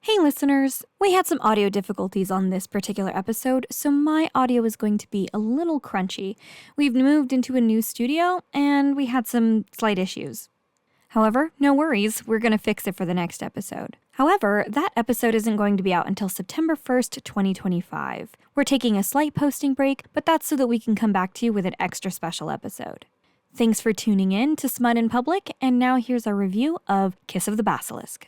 Hey listeners, we had some audio difficulties on this particular episode, so my audio is going to be a little crunchy. We've moved into a new studio, and we had some slight issues. However, no worries, we're going to fix it for the next episode. However, that episode isn't going to be out until September 1st, 2025. We're taking a slight posting break, but that's so that we can come back to you with an extra special episode. Thanks for tuning in to Smut in Public, and now here's our review of Kiss of the Basilisk.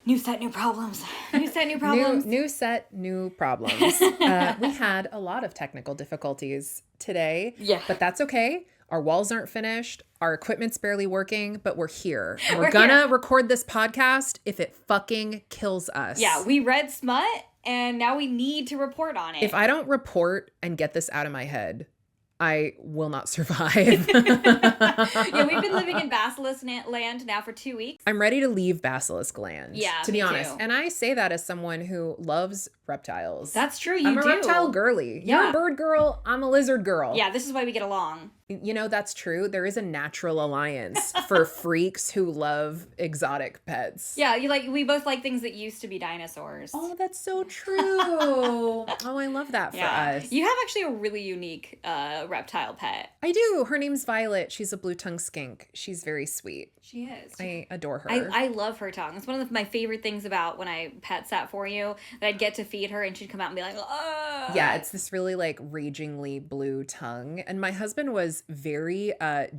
New set, new problems. New set, new problems. New set, new problems. We had a lot of technical difficulties today. Yeah. But that's okay. Our walls aren't finished. Our equipment's barely working, but we're here. And we're gonna record this podcast if it fucking kills us. Yeah, we read Smut, and now we need to report on it. If I don't report and get this out of my head, I will not survive. Yeah, we've been living in Basilisk land now for 2 weeks. I'm ready to leave Basilisk land. Yeah, to be me honest. too. And I say that as someone who loves reptiles. That's true, you I'm do. a reptile girly. Yeah. You're a bird girl. I'm a lizard girl. Yeah, this is why we get along. You know, that's true. There is a natural alliance for freaks who love exotic pets. Yeah, we both like things that used to be dinosaurs. Oh, that's so true. Oh, I love that for us. You have actually a really unique reptile pet. I do. Her name's Violet. She's a blue-tongue skink. She's very sweet. She is. I adore her. I love her tongue. It's one of my favorite things about when I pet sat for you, that I'd get to feed her and she'd come out and be like, oh. Yeah, it's this really ragingly blue tongue. And my husband was very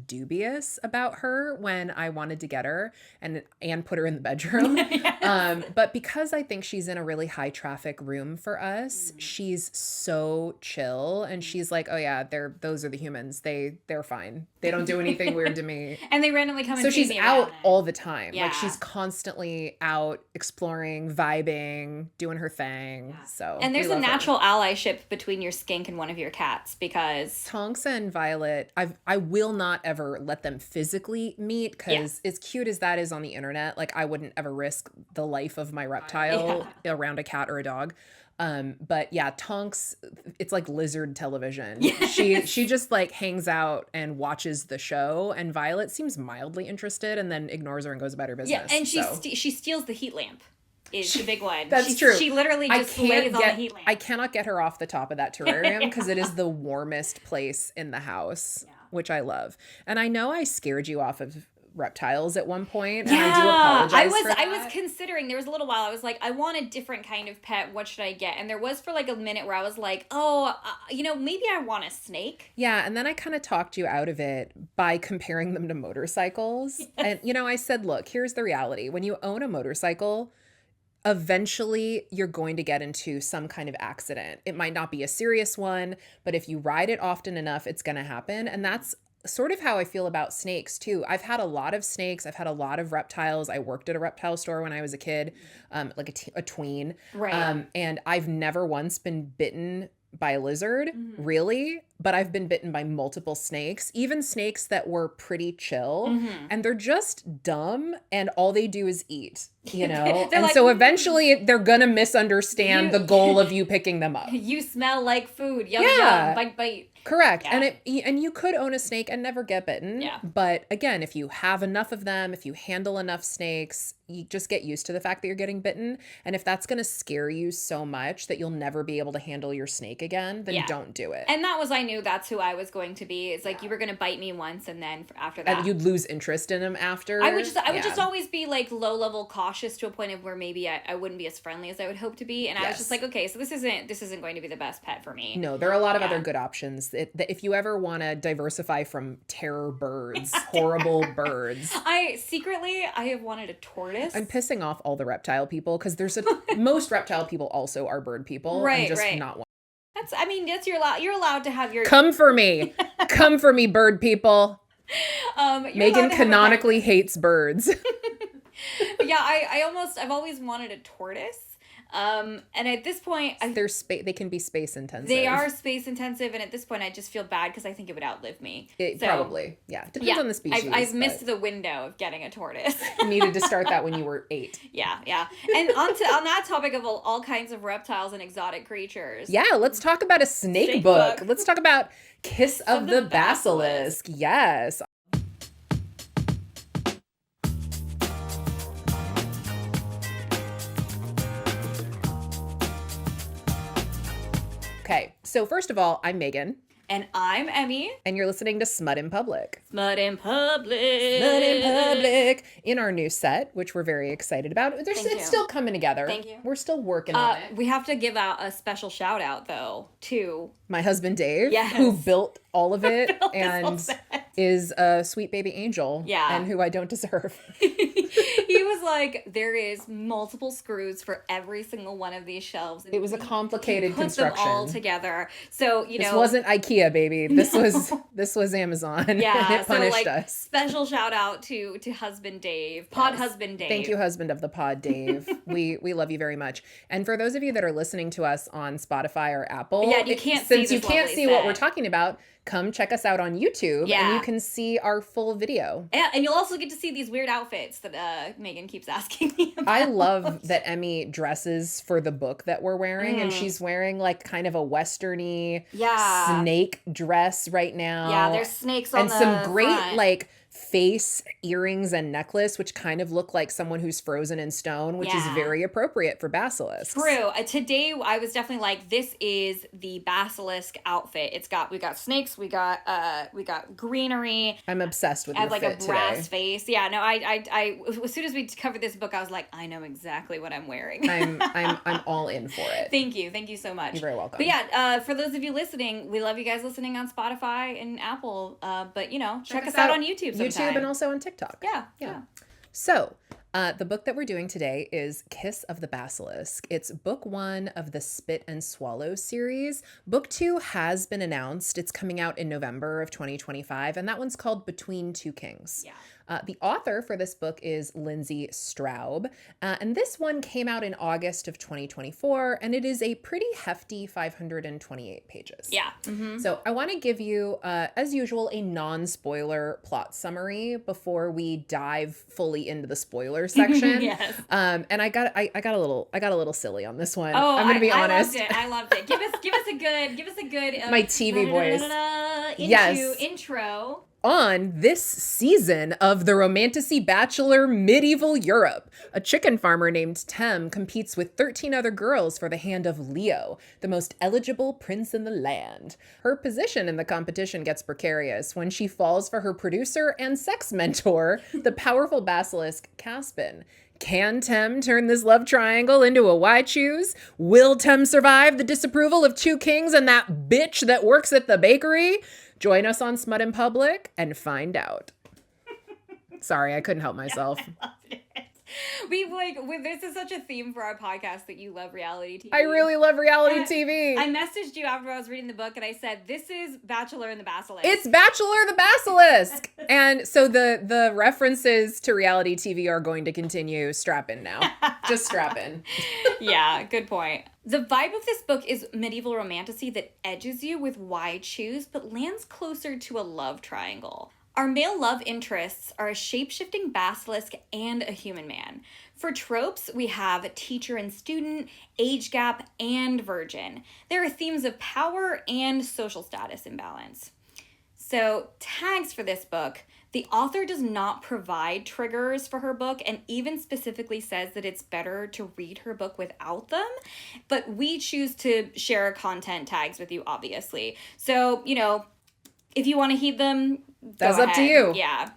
dubious about her when I wanted to get her and put her in the bedroom. Yes. But because I think she's in a really high traffic room for us, she's so chill. And she's like, oh yeah, those are the humans. They're fine. They don't do anything weird to me. And they randomly come and so feed she's me out around all the time. Yeah. She's constantly out exploring, vibing, doing her thing. Yeah. So and there's a natural allyship between your skink and one of your cats because Tonks and Violet, I will not ever let them physically meet because as cute as that is on the internet, I wouldn't ever risk the life of my reptile around a cat or a dog. But yeah, Tonks, it's like lizard television. Yes. She just hangs out and watches the show, and Violet seems mildly interested and then ignores her and goes about her business. Yeah, and she steals the heat lamp. Is the big one. That's true. She literally just lays on the heat lamp. I cannot get her off the top of that terrarium because it is the warmest place in the house, which I love. And I know I scared you off of reptiles at one point, and I do apologize for that. I was considering, there was a little while I was like, I want a different kind of pet, what should I get? And there was for a minute where I was like, maybe I want a snake. Yeah, and then I kind of talked you out of it by comparing them to motorcycles. Yes. And I said, look, here's the reality. When you own a motorcycle, eventually you're going to get into some kind of accident. It might not be a serious one, but if you ride it often enough, it's going to happen. And that's sort of how I feel about snakes too. I've had a lot of snakes. I've had a lot of reptiles. I worked at a reptile store when I was a kid, a tween. Right. And I've never once been bitten by a lizard, really, but I've been bitten by multiple snakes, even snakes that were pretty chill, and they're just dumb, and all they do is eat, and so eventually they're gonna misunderstand the goal of you picking them up. You smell like food. Yum, yum, bite, bite. Correct. Yeah. And you could own a snake and never get bitten. Yeah. But again, if you have enough of them, if you handle enough snakes, you just get used to the fact that you're getting bitten. And if that's going to scare you so much that you'll never be able to handle your snake again, then don't do it. And I knew that's who I was going to be. It's you were going to bite me once, and then after that, and you'd lose interest in him after. I would just always be low level cautious to a point of where maybe I wouldn't be as friendly as I would hope to be. And I was just okay, so this isn't going to be the best pet for me. No, there are a lot of other good options. If you ever want to diversify from terror birds, horrible birds. I have wanted a tortoise. I'm pissing off all the reptile people because most reptile people also are bird people. Right, I'm just right. not one. You're allowed to have your. Come for me. Come for me, bird people. Megan canonically hates birds. Yeah, I've always wanted a tortoise. And at this point, they can be space intensive. They are space intensive, and at this point, I just feel bad because I think it would outlive me. Probably, yeah. Depends on the species. I've missed the window of getting a tortoise. You needed to start that when you were 8. Yeah. And on that topic of all kinds of reptiles and exotic creatures. Yeah, let's talk about a snake book. Let's talk about Kiss of the Basilisk. Yes. So first of all, I'm Megan. And I'm Emmy. And you're listening to Smut in Public. Smut in Public. Smut in Public. In our new set, which we're very excited about. It's still coming together. Thank you. We're still working on it. We have to give out a special shout out, though, to my husband, Dave, yes. who built all of it and is a sweet baby angel. Yeah. And who I don't deserve. He was like, there is multiple screws for every single one of these shelves. It was a complicated construction. Put them all together. So, this wasn't IKEA, baby. This was Amazon. Yeah. It punished us. Special shout out to husband Dave, pod husband Dave. Thank you, husband of the pod, Dave. we love you very much. And for those of you that are listening to us on Spotify or Apple, since you can't see what we're talking about, come check us out on YouTube and you can see our full video. Yeah, and you'll also get to see these weird outfits that Megan keeps asking me about. I love that Emmy dresses for the book that we're wearing, and she's wearing like kind of a westerny snake dress right now. Yeah, there's snakes on the front. And some great front. like face earrings and necklace, which kind of look like someone who's frozen in stone, which is very appropriate for Basilisk. True. Today I was definitely like, this is the Basilisk outfit. We got snakes, we got greenery. I'm obsessed with your like fit a brass today. face. Yeah, no, I as soon as we covered this book, I was like, I know exactly what I'm wearing. I'm all in for it. Thank you so much. You're very welcome. But yeah, for those of you listening, we love you guys listening on Spotify and Apple. But check us out on YouTube sometime. YouTube and also on TikTok. Yeah. So, the book that we're doing today is Kiss of the Basilisk. It's book 1 of the Spit and Swallow series. Book 2 has been announced. It's coming out in November of 2025, and that one's called Between Two Kings. Yeah. The author for this book is Lindsay Straub, and this one came out in August of 2024, and it is a pretty hefty 528 pages. Yeah. Mm-hmm. So I want to give you, as usual, a non-spoiler plot summary before we dive fully into the spoiler section. Yes. And I got a little silly on this one. Oh, I'm gonna be honest. I loved it. Give us a good my TV voice. Intro. On this season of the Romantacy Bachelor Medieval Europe, a chicken farmer named Tem competes with 13 other girls for the hand of Leo, the most eligible prince in the land. Her position in the competition gets precarious when she falls for her producer and sex mentor, the powerful basilisk Caspen. Can Tem turn this love triangle into a why choose? Will Tem survive the disapproval of two kings and that bitch that works at the bakery? Join us on Smut in Public and find out. Sorry, I couldn't help myself. I loved it. This is such a theme for our podcast that you love reality TV. I really love reality TV. I messaged you after I was reading the book and I said, this is Bachelor and the Basilisk. It's Bachelor the Basilisk. And so the references to reality TV are going to continue. Strap in now. Just strap in. Yeah, good point. The vibe of this book is medieval romantasy that edges you with why choose, but lands closer to a love triangle. Our male love interests are a shape-shifting basilisk and a human man. For tropes, we have teacher and student, age gap, and virgin. There are themes of power and social status imbalance. So, tags for this book. The author does not provide triggers for her book and even specifically says that it's better to read her book without them, but we choose to share content tags with you, obviously. So, if you want to heed them, that's up to you. Yeah.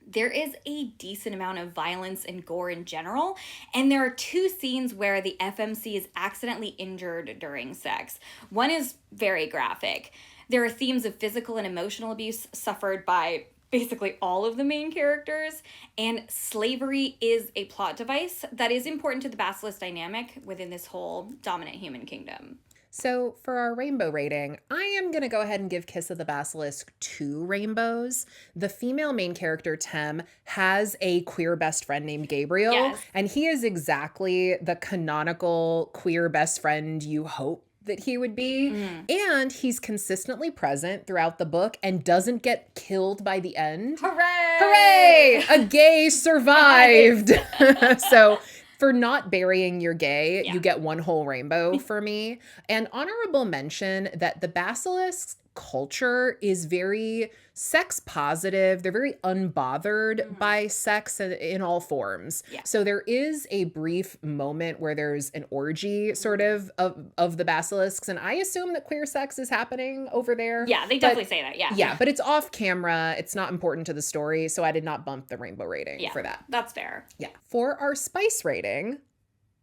There is a decent amount of violence and gore in general, and there are 2 scenes where the FMC is accidentally injured during sex. One is very graphic. There are themes of physical and emotional abuse suffered by basically all of the main characters, and slavery is a plot device that is important to the basilisk dynamic within this whole dominant human kingdom. So for our rainbow rating, I am going to go ahead and give Kiss of the Basilisk 2 rainbows. The female main character, Tem, has a queer best friend named Gabriel, and he is exactly the canonical queer best friend you hope that he would be. And he's consistently present throughout the book and doesn't get killed by the end. Hooray! Hooray! A gay survived. So for not burying your gay, you get 1 whole rainbow for me. And honorable mention that the Basilisk culture is very sex positive. They're very unbothered by sex in all forms. Yeah. So there is a brief moment where there's an orgy sort of the basilisks, and I assume that queer sex is happening over there. Yeah, they definitely say that. Yeah. Yeah, but it's off camera. It's not important to the story, so I did not bump the rainbow rating for that. That's fair. Yeah. For our spice rating,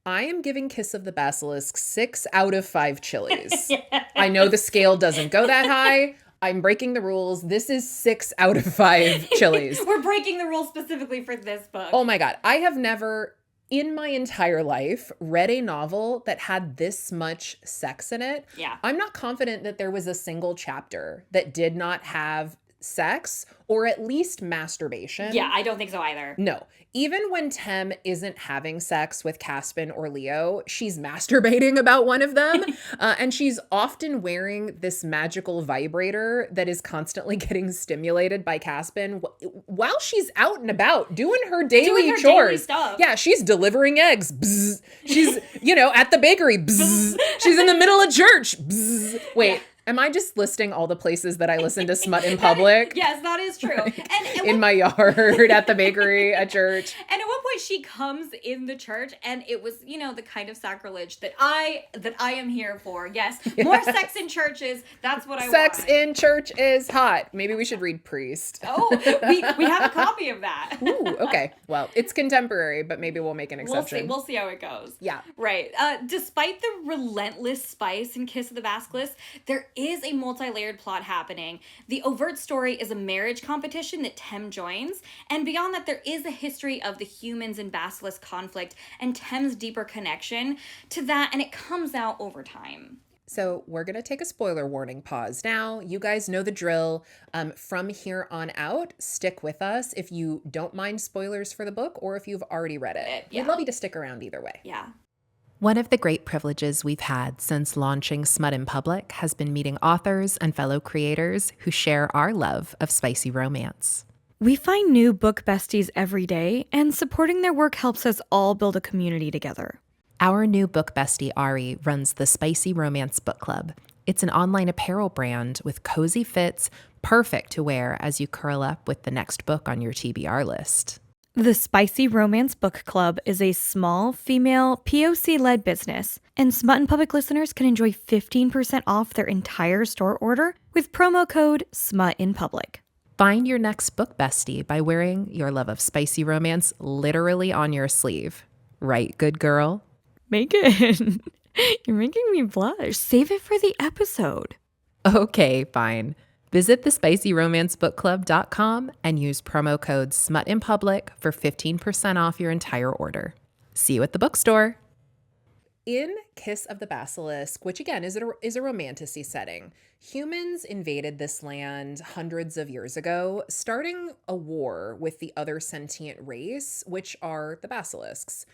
I am giving Kiss of the Basilisk 6 out of 5 chilies. I know the scale doesn't go that high. I'm breaking the rules. This is 6 out of 5 chilies. We're breaking the rules specifically for this book. Oh my God. I have never in my entire life read a novel that had this much sex in it. Yeah. I'm not confident that there was a single chapter that did not have sex or at least masturbation. Yeah, I don't think so either. No. Even when Tem isn't having sex with Caspen or Leo, she's masturbating about one of them. And she's often wearing this magical vibrator that is constantly getting stimulated by Caspen while she's out and about doing her daily chores. Daily stuff. Yeah, she's delivering eggs. Bzz. She's, at the bakery. Bzz. She's in the middle of church. Bzz. Wait. Yeah. Am I just listing all the places that I listen to Smut in public? Yes, that is true. And in my yard, at the bakery, at church. And at one point she comes in the church and it was, the kind of sacrilege that I am here for. Yes, more sex in churches. That's what I want. Sex in church is hot. Maybe we should read Priest. Oh, we have a copy of that. Ooh, okay. Well, it's contemporary, but maybe we'll make an exception. We'll see how it goes. Yeah. Right. Despite the relentless spice in Kiss of the Basilisk, there is a multi-layered plot happening. The overt story is a marriage competition that Tem joins, and beyond that, there is a history of the humans and basilisk conflict and Tem's deeper connection to that, and it comes out over time. So we're going to take a spoiler warning pause now. You guys know the drill. From here on out, stick with us if you don't mind spoilers for the book or if you've already read it. Yeah. We'd love you to stick around either way. Yeah. One of the great privileges we've had since launching Smut in Public has been meeting authors and fellow creators who share our love of spicy romance. We find new book besties every day, and supporting their work helps us all build a community together. Our new book bestie, Ari, runs the Spicy Romance Book Club. It's an online apparel brand with cozy fits, perfect to wear as you curl up with the next book on your TBR list. The Spicy Romance Book Club is a small, female, POC-led business, and Smut in Public listeners can enjoy 15% off their entire store order with promo code SMUTINPUBLIC. Find your next book bestie by wearing your love of spicy romance literally on your sleeve. Right, good girl? Megan, you're making me blush. Save it for the episode. Okay, fine. Visit thespicyromancebookclub.com and use promo code SMUTINPUBLIC for 15% off your entire order. See you at the bookstore. In Kiss of the Basilisk, which again is a romantasy setting, humans invaded this land hundreds of years ago, starting a war with the other sentient race, which are the basilisks.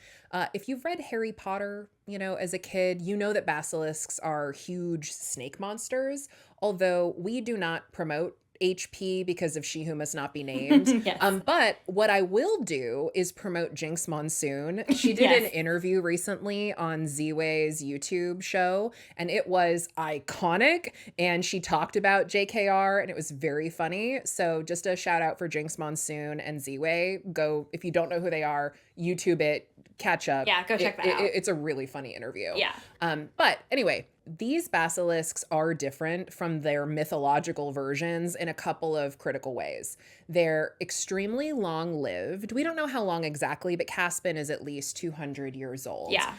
If you've read Harry Potter, as a kid, you know that basilisks are huge snake monsters, although we do not promote HP because of She Who Must Not Be Named. Yes. But what I will do is promote Jinx Monsoon. She did an interview recently on Z-Way's YouTube show, and it was iconic. And she talked about JKR, and it was very funny. So just a shout out for Jinx Monsoon and Z-Way. Go, if you don't know who they are, YouTube it, catch up. Yeah, go check that out. It's a really funny interview. Yeah. But anyway, these basilisks are different from their mythological versions in a couple of critical ways. They're extremely long-lived. We don't know how long exactly, but Caspen is at least 200 years old. Yeah.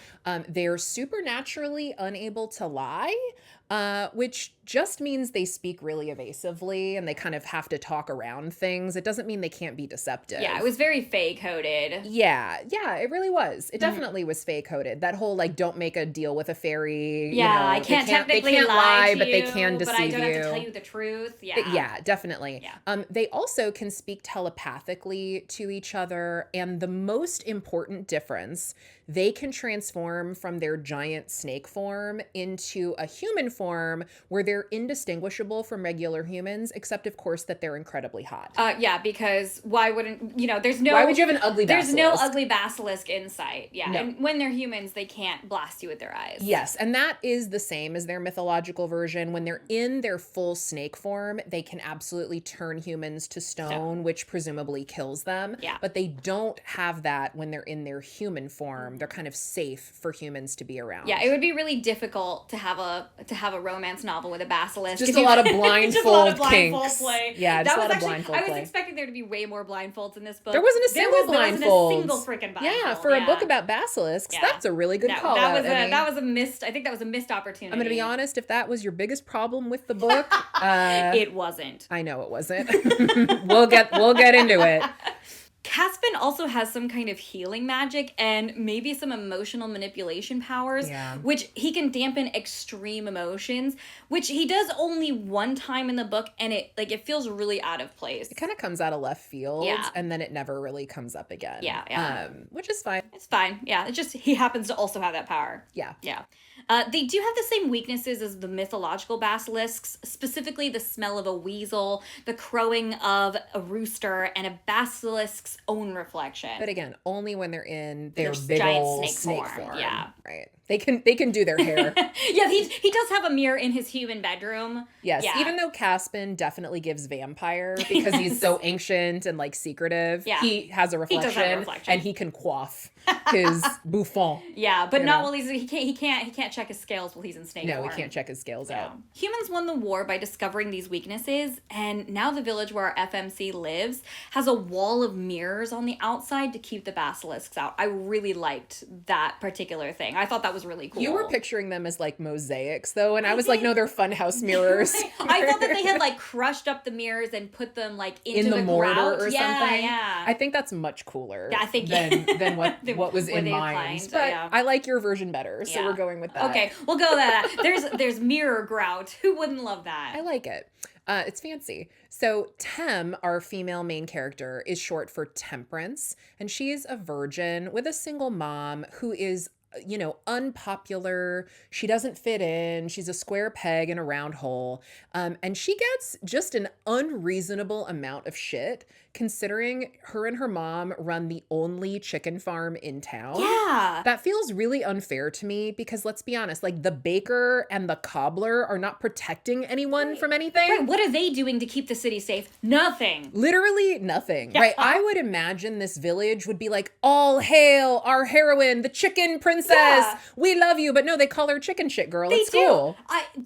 They're supernaturally unable to lie, which just means they speak really evasively and they kind of have to talk around things. It doesn't mean they can't be deceptive. Yeah, it was very fake-coded. Yeah, it really was. It definitely was fake-coded. That whole, don't make a deal with a fairy. Yeah, I can't technically they can't lie, but they can deceive you. But I don't have to tell you the truth. Yeah. Yeah, definitely. Yeah. They also can speak telepathically to each other. And the most important difference, they can transform from their giant snake form into a human form where they're indistinguishable from regular humans, except of course that they're incredibly hot. Yeah, because why wouldn't, there's no... Why would you have an ugly basilisk? There's no ugly basilisk in sight. Yeah, No. and when they're humans, they can't blast you with their eyes. Yes, and that is the same as their mythological version. When they're in their full snake form, they can absolutely turn humans to stone, which presumably kills them. Yeah. But they don't have that when they're in their human form. They're kind of safe for humans to be around. Yeah, it would be really difficult to have a romance novel with a basilisk. Just a lot of blindfold blindfold kinks. play. Yeah, just a lot of blindfold play. I was expecting there to be way more blindfolds in this book. There wasn't a single blindfold. There wasn't a single freaking blindfold. Yeah, for a book about basilisks, that's a really good call out. That was a missed. I think that was a missed opportunity. I'm going to be honest. If that was your biggest problem with the book, it wasn't. I know it wasn't. We'll get into it. Caspen also has some kind of healing magic and maybe some emotional manipulation powers, which he can dampen extreme emotions, which he does only one time in the book, and it feels really out of place. It kind of comes out of left field, and then it never really comes up again. Yeah. Which is fine. It's fine. Yeah, it's just he happens to also have that power. Yeah. They do have the same weaknesses as the mythological basilisks, specifically the smell of a weasel, the crowing of a rooster, and a basilisk's own reflection. But again, only when they're in their big old snake form. Yeah. Right. They can do their hair. Yeah, he does have a mirror in his human bedroom. Yes, even though Caspen definitely gives vampire because he's so ancient and secretive, he has a reflection, and he can quaff his bouffon. Yeah, but not while he can't check his scales while he's in snake form. No, he can't check his scales out. Humans won the war by discovering these weaknesses, and now the village where our FMC lives has a wall of mirrors on the outside to keep the basilisks out. I really liked that particular thing. I thought that was really cool. You were picturing them as mosaics though, and I was like, no, they're funhouse mirrors. I thought that they had crushed up the mirrors and put them into in the mortar grout or something. Yeah. I think that's much cooler. Yeah, I think than what was in mine. But I like your version better, so we're going with that. Okay, we'll go with that. There's mirror grout. Who wouldn't love that? I like it. It's fancy. So Tem, our female main character, is short for Temperance, and she is a virgin with a single mom who is unpopular. She doesn't fit in. She's a square peg in a round hole. And she gets just an unreasonable amount of shit considering her and her mom run the only chicken farm in town. Yeah. That feels really unfair to me because let's be honest, the baker and the cobbler are not protecting anyone from anything. Right. What are they doing to keep the city safe? Nothing. Literally nothing. Yeah. Right. I would imagine this village would be all hail our heroine, the chicken princess. Yeah. We love you. But no, they call her chicken shit girl at school.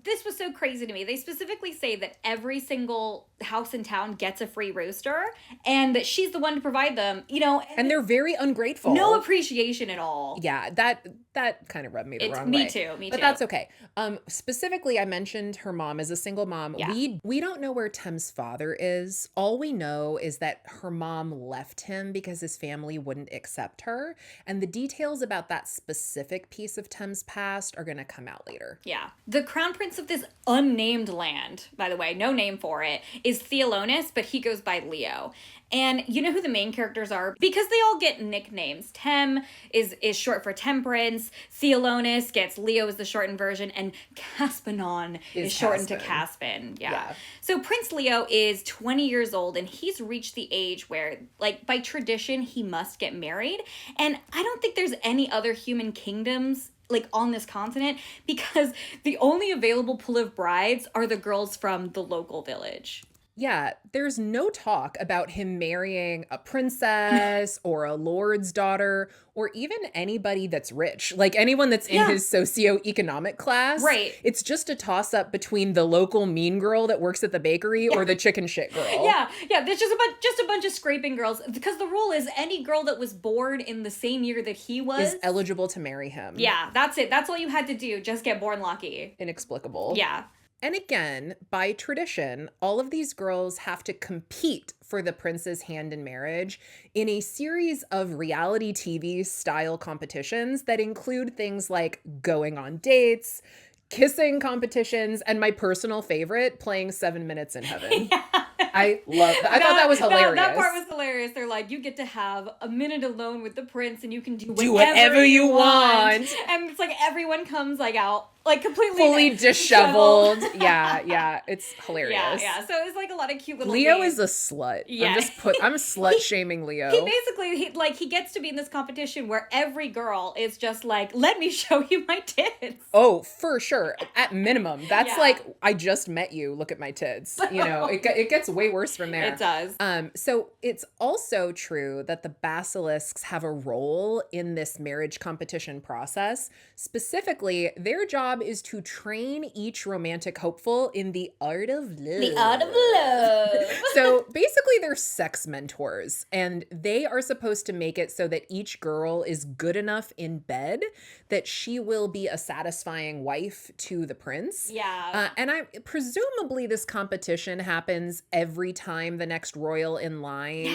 This was so crazy to me. They specifically say that every single house in town gets a free rooster and that she's the one to provide them, and they're very ungrateful. No appreciation at all. Yeah, that kind of rubbed me the wrong way. Me too. But that's okay. Specifically, I mentioned her mom is a single mom. Yeah. We don't know where Tem's father is. All we know is that her mom left him because his family wouldn't accept her. And the details about that specific piece of Tem's past are going to come out later. Yeah. The crown prince of this unnamed land, by the way, no name for it, is Theolonus, but he goes by Leo. And you know who the main characters are? Because they all get nicknames. Tem is short for Temperance. Theolonus gets Leo as the shortened version. And Caspenon is shortened to Caspen. Yeah. So Prince Leo is 20 years old and he's reached the age where, by tradition, he must get married. And I don't think there's any other human kingdoms on this continent because the only available pool of brides are the girls from the local village. Yeah, there's no talk about him marrying a princess or a lord's daughter or even anybody that's rich, anyone that's in his socioeconomic class. Right. It's just a toss-up between the local mean girl that works at the bakery or the chicken shit girl. Yeah, there's just a bunch of scraping girls because the rule is any girl that was born in the same year that he was is eligible to marry him. Yeah, that's it. That's all you had to do. Just get born lucky. Inexplicable. Yeah. And again, by tradition, all of these girls have to compete for the prince's hand in marriage in a series of reality TV style competitions that include things like going on dates, kissing competitions, and my personal favorite, playing 7 Minutes in Heaven. Yeah. I love that. I thought that was hilarious. That part was hilarious. They're like, you get to have a minute alone with the prince and you can do whatever you want. And it's everyone comes out like completely fully disheveled. Yeah. It's hilarious. Yeah. So it's like a lot of cute little Leo games. is a slut. Yeah. I'm slut shaming Leo. He basically he gets to be in this competition where every girl is just like, let me show you my tits. Oh, for sure. At minimum. That's Yeah. like, I just met you. Look at my tits. You know, it gets way worse from there. It does. So it's also true that the basilisks have a role in this marriage competition process. Specifically, their job is to train each romantic hopeful in the art of love. The art of love. So basically, they're sex mentors, and they are supposed to make it so that each girl is good enough in bed that she will be a satisfying wife to the prince. Yeah. And presumably this competition happens every time the next royal in line,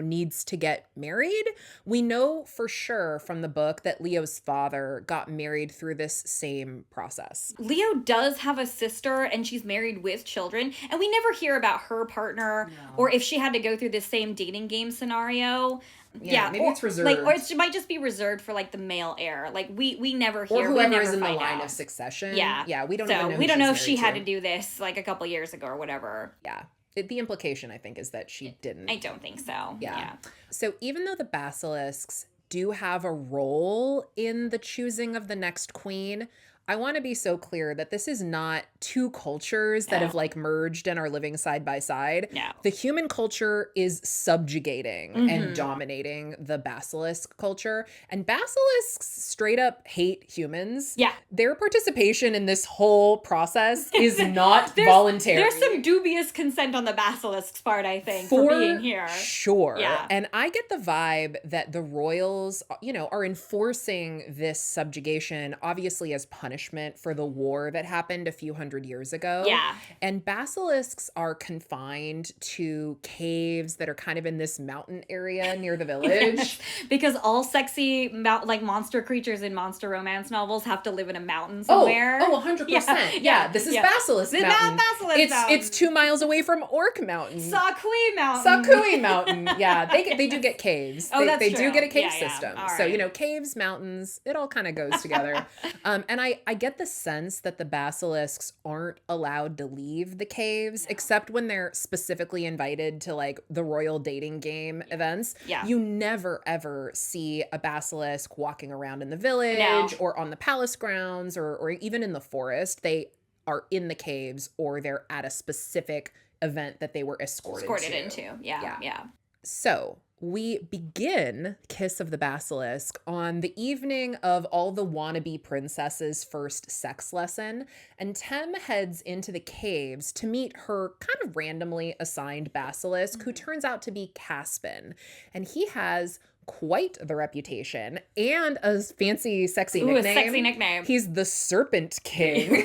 needs to get married. We know for sure from the book that Leo's father got married through this same process. Leo does have a sister, and she's married with children, and we never hear about her partner or if she had to go through the same dating game scenario. Yeah, maybe it's reserved. Or it might just be reserved for like the male heir. Like we never hear, or whoever we never is in the find line out. of succession. Yeah, we don't so even know. We don't know if she had to to do this like a couple years ago or whatever. Yeah. The implication, I think, is that she didn't. I don't think so. Yeah. So even though the basilisks do have a role in the choosing of the next queen, I want to be so clear that this is not two cultures that have like merged and are living side by side. No. The human culture is subjugating and dominating the basilisk culture. And basilisks straight up hate humans. Yeah. Their participation in this whole process is not voluntary. There's some dubious consent on the basilisk's part, I think, for being here. Sure. Yeah. And I get the vibe that the royals, are enforcing this subjugation, obviously as punishment for the war that happened a few hundred years ago. Yeah. And basilisks are confined to caves that are kind of in this mountain area near the village. Because all sexy monster creatures in monster romance novels have to live in a mountain somewhere. Oh, 100%. Yeah. This is Basilisk Mountain. It's 2 miles away from Orc Mountain. Sakui Mountain. Yeah, they do get caves. Oh, they true. do get a cave Yeah. system. All So, right. caves, mountains, it all kind of goes together. And I get the sense that the basilisks aren't allowed to leave the caves, except when they're specifically invited to like the royal dating game events. Yeah. You never ever see a basilisk walking around in the village or on the palace grounds or even in the forest. They are in the caves or they're at a specific event that they were escorted into. Yeah. So we begin Kiss of the Basilisk on the evening of all the wannabe princesses' first sex lesson, and Tem heads into the caves to meet her kind of randomly assigned basilisk, who turns out to be Caspen. And he has quite the reputation and a fancy, sexy nickname. A sexy nickname. He's the Serpent King.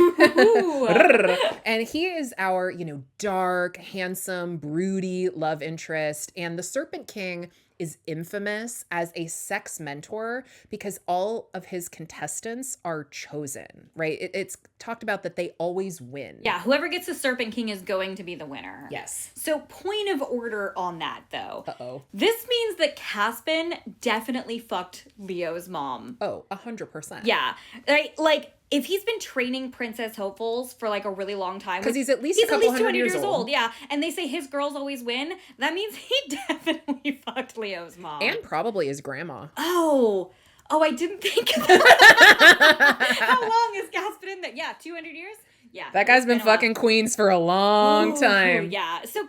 And he is our, dark, handsome, broody love interest. And the Serpent King is infamous as a sex mentor because all of his contestants are chosen, right? It's talked about that they always win. Yeah, whoever gets the Serpent King is going to be the winner. Yes. So point of order on that, though. Uh-oh. This means that Caspen definitely fucked Leo's mom. Oh, 100%. Yeah. Like, if he's been training Princess Hopefuls for like a really long time. Because he's at least 200 years old. Yeah. And they say his girls always win. That means he definitely fucked Leo's mom. And probably his grandma. Oh, I didn't think of that. How long is Caspen in there? Yeah, 200 years? Yeah. That guy's been fucking queens for a long time. Yeah. So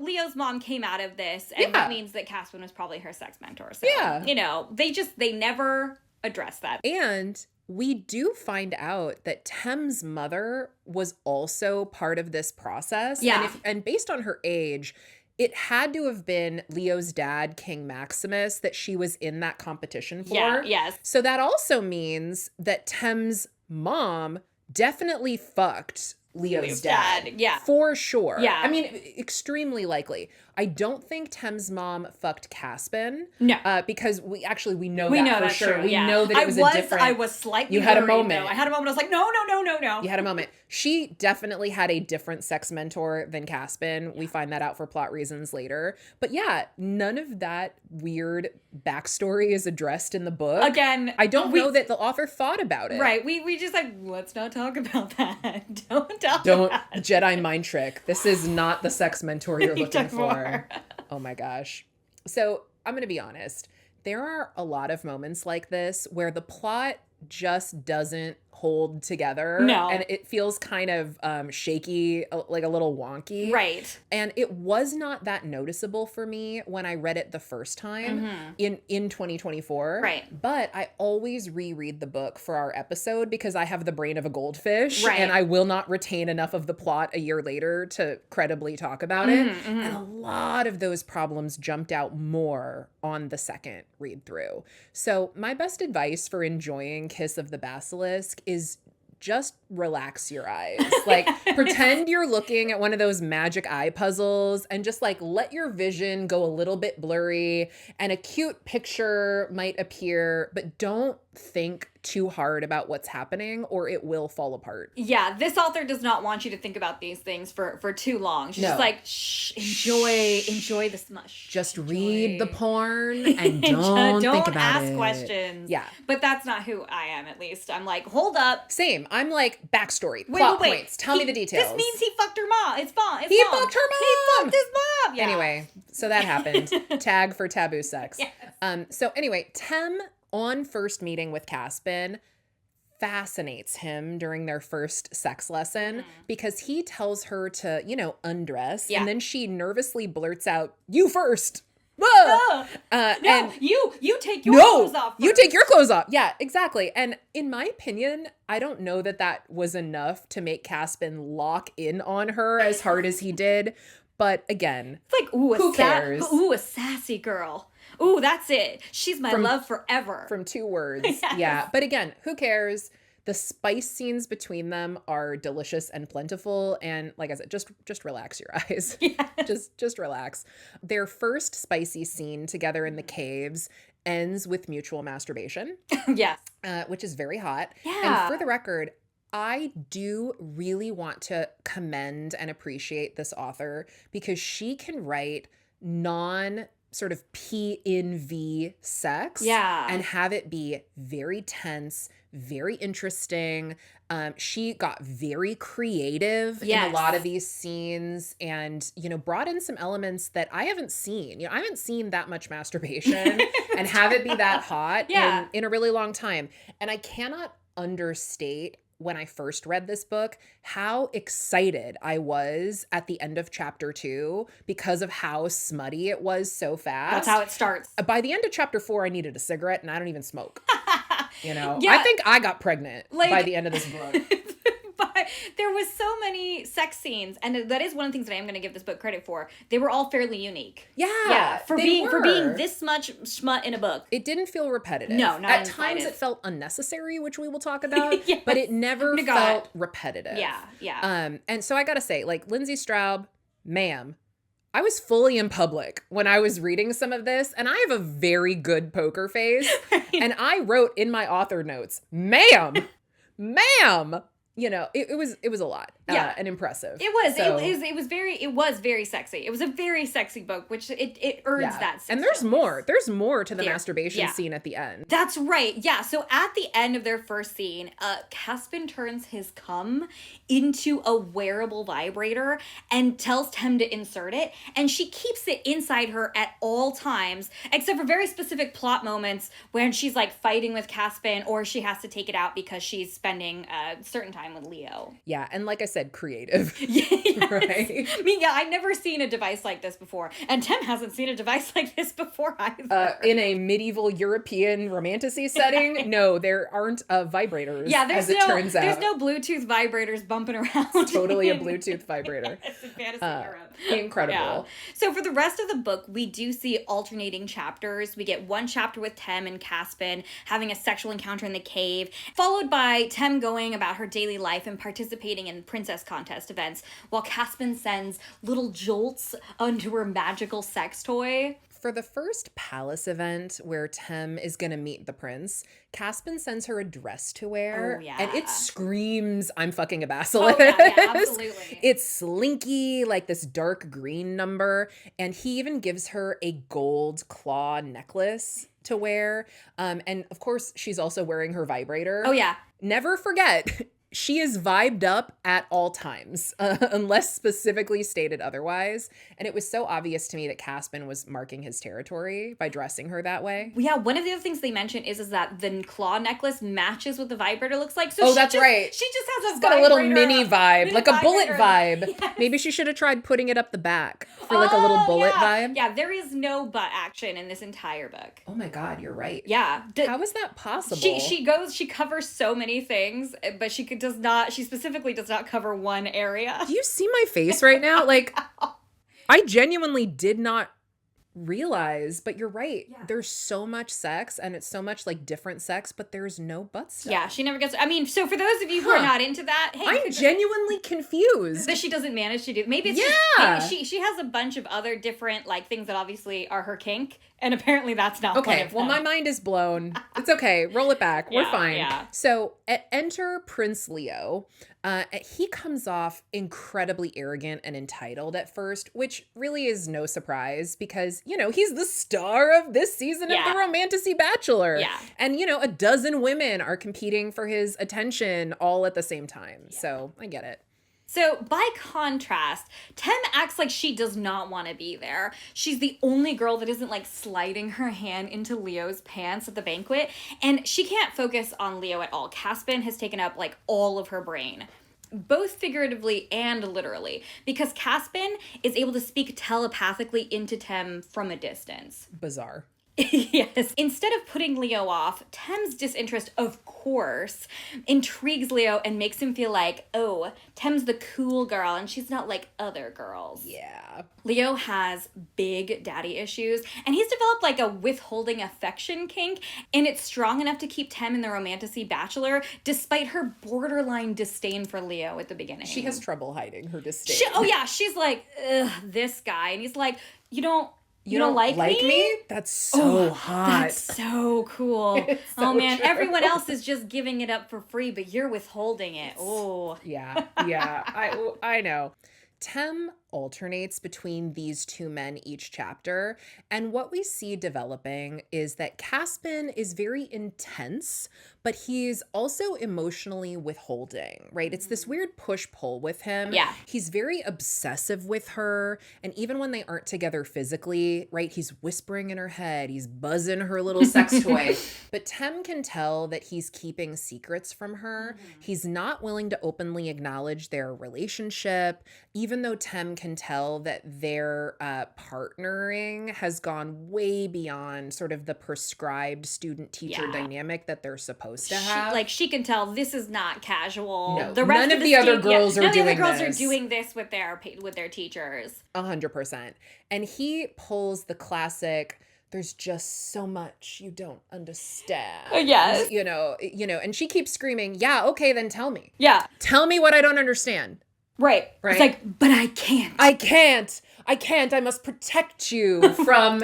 Leo's mom came out of this, and that means that Caspen was probably her sex mentor. So, they never addressed that. And we do find out that Tem's mother was also part of this process. Yeah. And based on her age, it had to have been Leo's dad, King Maximus, that she was in that competition for. Yeah, yes. So that also means that Tem's mom definitely fucked Leo's dad. Yeah. For sure. Yeah. I mean, extremely likely. I don't think Tem's mom fucked Caspen. No. Because we know We that know for that's sure. true, We yeah. know that it was a different... I was slightly You had a worried, moment. though. I had a moment. I was like, no. You had a moment. She definitely had a different sex mentor than Caspen. We find that out for plot reasons later. But yeah, none of that weird backstory is addressed in the book. Again, I don't know that the author thought about it. Right. We just like, let's not talk about that. Don't talk Don't about it. Jedi mind trick. This is not the sex mentor you're looking for. Oh my gosh. So I'm going to be honest. There are a lot of moments like this where the plot just doesn't hold together. No. And it feels kind of shaky, like a little wonky. Right. And it was not that noticeable for me when I read it the first time in 2024. Right. But I always reread the book for our episode because I have the brain of a goldfish. Right. And I will not retain enough of the plot a year later to credibly talk about it. And a lot of those problems jumped out more on the second read through. So my best advice for enjoying Kiss of the Basilisk is just relax your eyes. Like pretend you're looking at one of those magic eye puzzles and just like let your vision go a little bit blurry and a cute picture might appear, but don't think too hard about what's happening or it will fall apart. Yeah, this author does not want you to think about these things for too long. She's just like, enjoy the smush. Just read the porn and don't think about ask it. questions. Yeah. But that's not who I am, at least. I'm like, hold up. Same. I'm like, backstory, plot points. Tell me the details. This means he fucked her mom. It's fine. He fucked her mom. He fucked his mom. Yeah. Anyway, so that happened. Tag for taboo sex. Yes. So anyway, Tem on first meeting with Caspen fascinates him during their first sex lesson because he tells her to, undress. Yeah. And then she nervously blurts out, "You first." Whoa! No, you take your No, clothes off. you take your clothes off. Yeah, exactly. And in my opinion, I don't know that was enough to make Caspen lock in on her as hard as he did. But again, It's like, ooh, who cares? Ooh, a sassy girl. Ooh, that's it. She's my love forever. From 2 words. Yes. Yeah. But again, who cares? The spice scenes between them are delicious and plentiful. And like I said, just relax your eyes. Yes. Just relax. Their first spicy scene together in the caves ends with mutual masturbation. Yes. Which is very hot. Yeah. And for the record, I do really want to commend and appreciate this author because she can write sort of P in V sex. Yeah. And have it be very tense, very interesting. She got very creative in a lot of these scenes and, brought in some elements that I haven't seen. I haven't seen that much masturbation and have it be that hot in a really long time. And I cannot understate when I first read this book, how excited I was at the end of chapter 2 because of how smutty it was so fast. That's how it starts. By the end of chapter 4, I needed a cigarette and I don't even smoke. Yeah. I think I got pregnant by the end of this book. But there was so many sex scenes, and that is one of the things that I am going to give this book credit for. They were all fairly unique. Yeah, for being this much smut in a book. It didn't feel repetitive. No, not at times it felt unnecessary, which we will talk about. Yes. But it never felt repetitive. Yeah. And so I gotta say, like Lindsay Straub, ma'am, I was fully in public when I was reading some of this, and I have a very good poker face. Right. And I wrote in my author notes, ma'am. It was a lot. And impressive. It was very sexy. It was a very sexy book, which it earns that. And there's more. There's more to the masturbation scene at the end. That's right. Yeah. So at the end of their first scene, Caspen turns his cum into a wearable vibrator and tells Tem to insert it. And she keeps it inside her at all times, except for very specific plot moments when she's like fighting with Caspen or she has to take it out because she's spending a certain time with Leo. Yeah. And like I said, creative. Yes. Right? I mean, I've never seen a device like this before. And Tem hasn't seen a device like this before either. In a medieval European romantacy setting, no, there aren't vibrators. Yeah, as it turns out. There's no Bluetooth vibrators bumping around. It's totally a Bluetooth vibrator. Yes, in fantasy Europe. Incredible. Yeah. So for the rest of the book, we do see alternating chapters. We get one chapter with Tem and Caspen having a sexual encounter in the cave, followed by Tem going about her daily life and participating in Prince princess contest events, while Caspen sends little jolts onto her magical sex toy. For the first palace event where Tem is going to meet the prince, Caspen sends her a dress to wear. Oh, yeah. And it screams, I'm fucking a basilisk. Oh, yeah, absolutely. It's slinky, like this dark green number. And he even gives her a gold claw necklace to wear. And of course, she's also wearing her vibrator. Oh, yeah. Never forget, she is vibed up at all times, unless specifically stated otherwise. And it was so obvious to me that Caspen was marking his territory by dressing her that way. Yeah, one of the other things they mention is that the claw necklace matches what the vibrator looks like. So that's right. She just has She's got a little mini vibe, like a bullet vibe. Yes. Maybe she should have tried putting it up the back for like a little bullet vibe. Yeah, there is no butt action in this entire book. Oh my God, you're right. Yeah. How is that possible? She covers so many things, but she specifically does not cover one area. Do you see my face right now? Like, I genuinely did not realize, but you're right. Yeah. There's so much sex, and it's so much like different sex, but there's no butt stuff. Yeah, she never gets. I mean, so for those of you who are not into that, hey, I'm genuinely confused that she doesn't manage to do. Maybe it's maybe she has a bunch of other different like things that obviously are her kink, and apparently that's not one of them. Well, my mind is blown. It's okay. Roll it back. We're fine. Yeah. So enter Prince Leo. He comes off incredibly arrogant and entitled at first, which really is no surprise because, he's the star of this season of the Romantacy Bachelor. Yeah. And, a dozen women are competing for his attention all at the same time. Yeah. So I get it. So, by contrast, Tem acts like she does not want to be there. She's the only girl that isn't, like, sliding her hand into Leo's pants at the banquet, and she can't focus on Leo at all. Caspen has taken up, like, all of her brain, both figuratively and literally, because Caspen is able to speak telepathically into Tem from a distance. Bizarre. Yes. Instead of putting Leo off, Tem's disinterest, of course, intrigues Leo and makes him feel like, oh, Tem's the cool girl and she's not like other girls. Yeah. Leo has big daddy issues, and he's developed like a withholding affection kink, and it's strong enough to keep Tem in the Romantacy Bachelor despite her borderline disdain for Leo at the beginning. She has trouble hiding her disdain. She's like, ugh, this guy. And he's like, You don't like me? That's so hot. That's so cool. So man, true. Everyone else is just giving it up for free, but you're withholding it. Oh. Yeah. I know. Tem alternates between these two men each chapter, and what we see developing is that Caspen is very intense, but he's also emotionally withholding, right? It's this weird push-pull with him. Yeah. He's very obsessive with her, and even when they aren't together physically, right, he's whispering in her head, he's buzzing her little sex toy, but Tem can tell that he's keeping secrets from her. Mm-hmm. He's not willing to openly acknowledge their relationship, even though Tem can tell that their partnering has gone way beyond sort of the prescribed student-teacher dynamic that they're supposed to have. She can tell this is not casual. No, the rest none of the other girls are doing this. None of the girls are doing this with their teachers. 100%. And he pulls the classic, there's just so much you don't understand. Yes. And she keeps screaming, yeah, okay, then tell me. Yeah. Tell me what I don't understand. Right. It's like, but I can't. I can't. I must protect you from,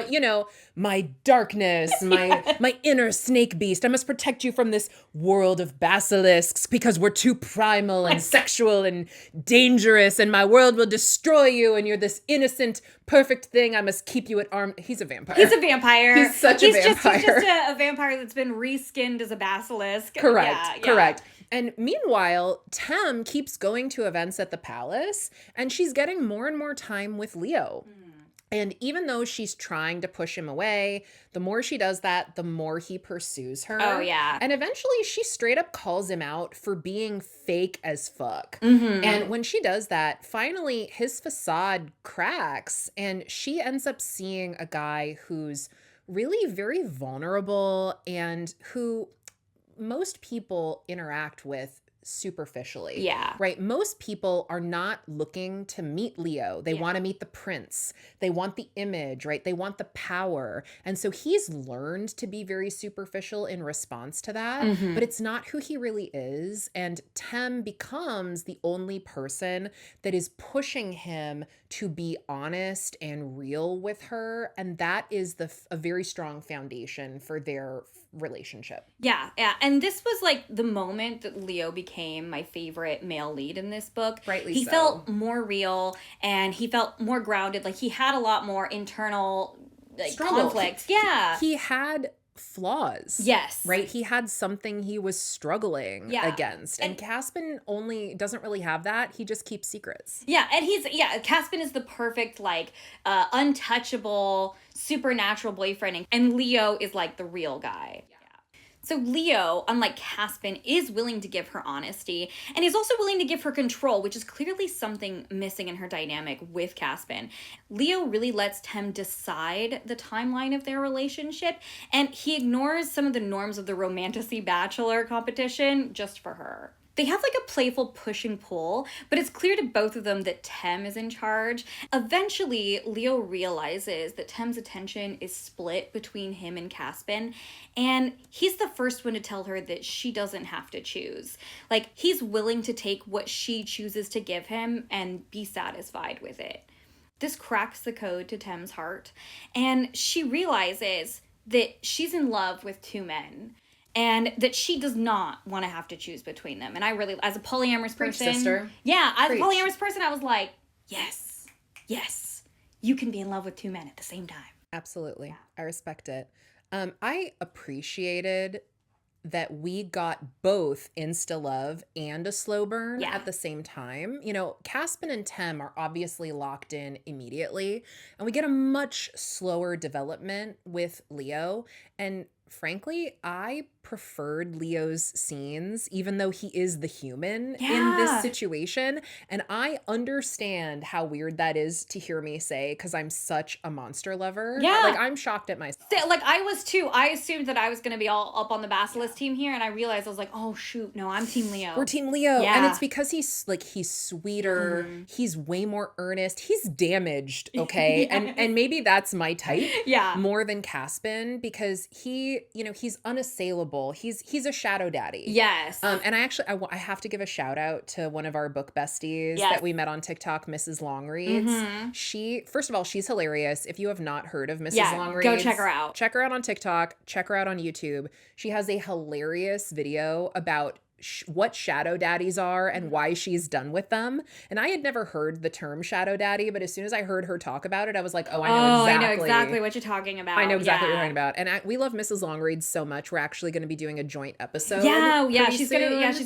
my darkness, my inner snake beast. I must protect you from this world of basilisks because we're too primal and sexual and dangerous, and my world will destroy you, and you're this innocent, perfect thing. I must keep you at arm. He's a vampire. He's a vampire. He's such a vampire. He's just a vampire that's been reskinned as a basilisk. Correct. Correct. And meanwhile, Tem keeps going to events at the palace, and she's getting more and more time with Leo. And even though she's trying to push him away, the more she does that, the more he pursues her. Oh, yeah. And eventually she straight up calls him out for being fake as fuck. Mm-hmm. And when she does that, finally his facade cracks, and she ends up seeing a guy who's really very vulnerable and who most people interact with superficially. Yeah. Right? Most people are not looking to meet Leo. They want to meet the prince. They want the image, right? They want the power. And so he's learned to be very superficial in response to that, but it's not who he really is. And Tem becomes the only person that is pushing him to be honest and real with her. And that is a very strong foundation for their relationship. Yeah. And this was like the moment that Leo became my favorite male lead in this book. Rightly he so. felt more real and he felt more grounded. Like he had a lot more internal conflict. He had flaws. Yes. Right? He had something he was struggling against. And Caspen doesn't really have that. He just keeps secrets. Yeah, and Caspen is the perfect, like, untouchable, supernatural boyfriend, and Leo is, like, the real guy. So Leo, unlike Caspen, is willing to give her honesty, and he's also willing to give her control, which is clearly something missing in her dynamic with Caspen. Leo really lets Tem decide the timeline of their relationship, and he ignores some of the norms of the Romantacy Bachelor competition just for her. They have like a playful push and pull, but it's clear to both of them that Tem is in charge. Eventually, Leo realizes that Tem's attention is split between him and Caspen, and he's the first one to tell her that she doesn't have to choose. Like, he's willing to take what she chooses to give him and be satisfied with it. This cracks the code to Tem's heart, and she realizes that she's in love with two men. And that she does not want to have to choose between them. And I really, as a polyamorous person... sister. Yeah, as a polyamorous person, I was like, yes, you can be in love with two men at the same time. Absolutely. Yeah. I respect it. I appreciated that we got both insta love and a slow burn at the same time. You know, Caspen and Tem are obviously locked in immediately, and we get a much slower development with Leo. And frankly, I preferred Leo's scenes, even though he is the human in this situation. And I understand how weird that is to hear me say, because I'm such a monster lover. Yeah. Like, I'm shocked at myself. Like, I was too. I assumed that I was going to be all up on the Basilisk team here, and I realized I was like, oh, shoot, no, I'm Team Leo. We're Team Leo. Yeah. And it's because he's sweeter. He's way more earnest. He's damaged, okay? And maybe that's my type. More than Caspen, because he's unassailable. He's a shadow daddy. Yes. And I have to give a shout out to one of our book besties that we met on TikTok, Mrs. Longreads. First of all, she's hilarious. If you have not heard of Mrs. Longreads, go check her out. Check her out on TikTok. Check her out on YouTube. She has a hilarious video about what shadow daddies are and why she's done with them. And I had never heard the term shadow daddy, but as soon as I heard her talk about it, I was like, I know exactly what you're talking about. I know exactly what you're talking about. And we love Mrs. Longreads so much. We're actually going to be doing a joint episode. She's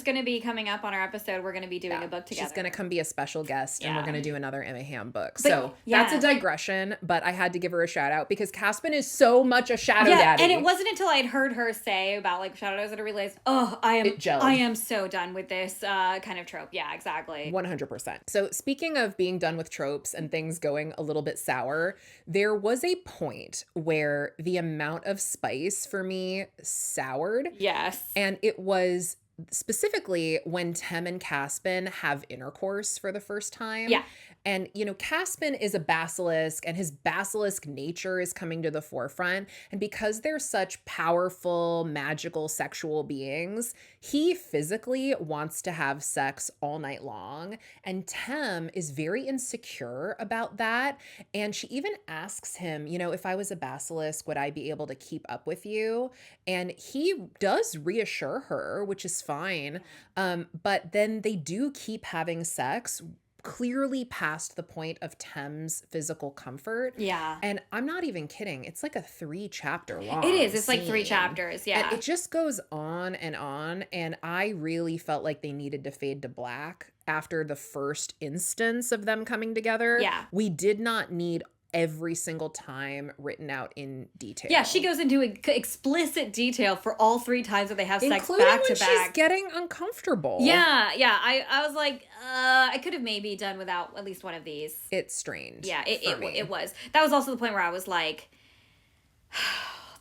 going to be coming up on our episode. We're going to be doing a book together. She's going to come be a special guest, and we're going to do another Emma Ham book. So that's a digression, but I had to give her a shout out because Caspen is so much a shadow daddy. And it wasn't until I'd heard her say about like shadow dads that I realized, I am so done with this kind of trope. Yeah, exactly. 100%. So speaking of being done with tropes and things going a little bit sour, there was a point where the amount of spice for me soured. Yes. And it was specifically when Tem and Caspen have intercourse for the first time. Yeah. And, Caspen is a basilisk, and his basilisk nature is coming to the forefront. And because they're such powerful, magical, sexual beings, he physically wants to have sex all night long. And Tem is very insecure about that. And she even asks him, if I was a basilisk, would I be able to keep up with you? And he does reassure her, which is fine. But then they do keep having sex clearly past the point of Tem's physical comfort. Yeah. And I'm not even kidding. It's like a 3-chapter long It is. It's scene. like 3 chapters. Yeah. And it just goes on. And I really felt like they needed to fade to black after the first instance of them coming together. Yeah. We did not need every single time written out in detail. Yeah, she goes into explicit detail for all 3 times that they have sex back to back. Including when she's getting uncomfortable. Yeah. I was like, I could have maybe done without at least one of these. It strained. Yeah, it was. That was also the point where I was like,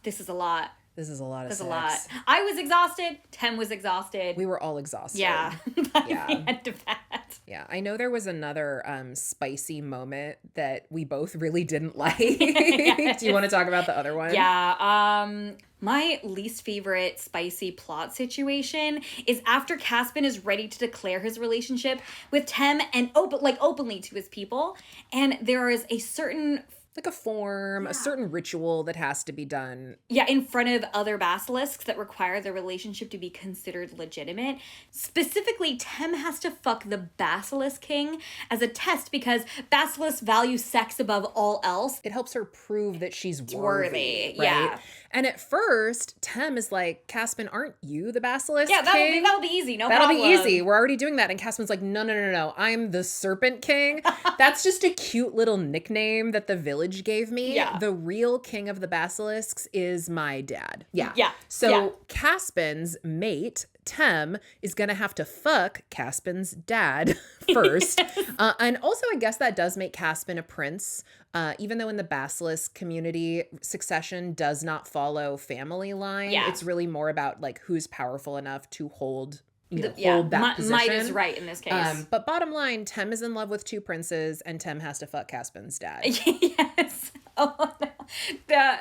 this is a lot. This is a lot of That's sex. a lot. I was exhausted. Tem was exhausted. We were all exhausted. Yeah. By Yeah. the end of that. Yeah. I know there was another spicy moment that we both really didn't like. Do you want to talk about the other one? Yeah. My least favorite spicy plot situation is after Caspen is ready to declare his relationship with Tem and openly to his people, and there is a certain Like a form, a certain ritual that has to be done. Yeah, in front of other basilisks that require the relationship to be considered legitimate. Specifically, Tem has to fuck the basilisk king as a test because basilisks value sex above all else. It helps her prove that she's Worthy, right? yeah. And at first, Tem is like, Caspen, aren't you the basilisk Yeah, king? that'll be easy. No That'll problem. be easy. We're already doing that. And Caspen's like, no. I'm the serpent king. That's just a cute little nickname that the village gave me. Yeah. The real king of the basilisks is my dad. Yeah. Yeah. So Yeah. Caspen's mate, Tem, is going to have to fuck Caspen's dad first. And also, I guess that does make Caspen a prince. Even though in the basilisk community, succession does not follow family line. Yeah. It's really more about like who's powerful enough to hold hold that position. Might is right in this case. But bottom line, Tem is in love with two princes, and Tem has to fuck Caspen's dad. Yes. Oh no.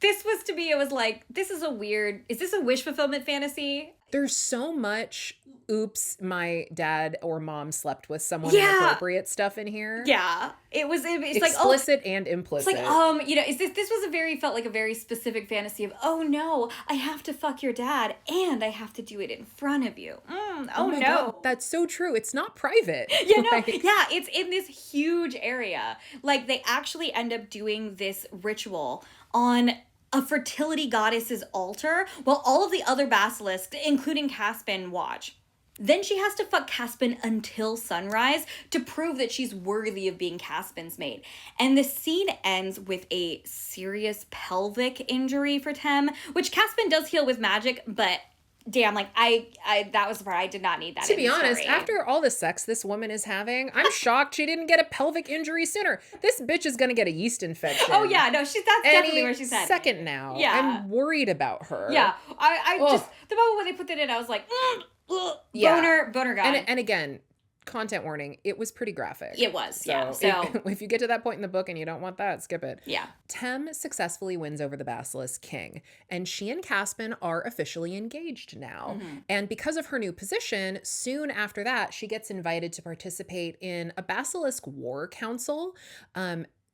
This was to me, it was like, is this a wish fulfillment fantasy? There's so much oops, my dad or mom slept with someone Yeah. inappropriate stuff in here. Yeah. It's like, explicit and implicit. It's like, felt like a very specific fantasy of, oh no, I have to fuck your dad and I have to do it in front of you. Oh my no. God, that's so true. It's not private. Yeah, no, yeah, it's in this huge area. Like, they actually end up doing this ritual on a fertility goddess's altar while all of the other basilisks, including Caspen, watch. Then she has to fuck Caspen until sunrise to prove that she's worthy of being Caspen's mate. And the scene ends with a serious pelvic injury for Tem, which Caspen does heal with magic, but damn, like, I that was the part I did not need that. To be honest, story. after all the sex this woman is having, I'm shocked she didn't get a pelvic injury sooner. This bitch is gonna get a yeast infection. Oh yeah, no, that's definitely where she's at. Second now. Yeah. I'm worried about her. Yeah, I Ugh. just, the moment when they put that in, I was like, Yeah. boner guy. And again, content warning, it was pretty graphic. It was, So yeah. So if you get to that point in the book and you don't want that, skip it. yeah. Tem successfully wins over the Basilisk King, and she and Caspen are officially engaged now. Mm-hmm. And because of her new position, soon after that, she gets invited to participate in a Basilisk War Council.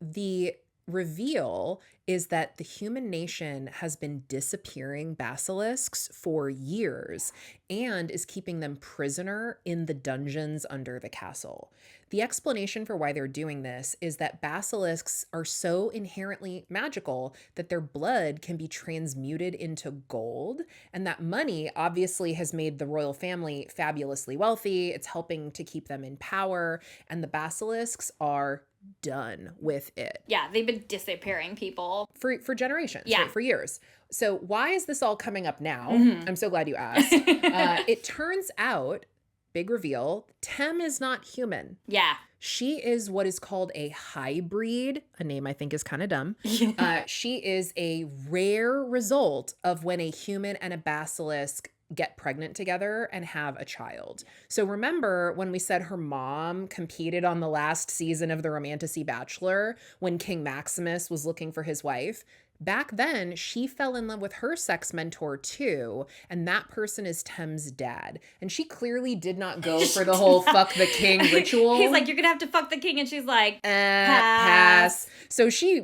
The reveal is that the human nation has been disappearing basilisks for years and is keeping them prisoner in the dungeons under the castle. The explanation for why they're doing this is that basilisks are so inherently magical that their blood can be transmuted into gold, and that money obviously has made the royal family fabulously wealthy. It's helping to keep them in power, and the basilisks are done with it. Yeah, they've been disappearing people. For generations, Yeah. right, for years. So why is this all coming up now? Mm-hmm. I'm so glad you asked. It turns out, big reveal, Tem is not human. Yeah. She is what is called a hybrid, a name I think is kind of dumb. She is a rare result of when a human and a basilisk get pregnant together and have a child. So remember when we said her mom competed on the last season of the Romantacy Bachelor when King Maximus was looking for his wife? Back then, she fell in love with her sex mentor too, and that person is Tem's dad. And she clearly did not go for the whole fuck the king ritual. He's like, you're gonna have to fuck the king, and she's like, pass. So she,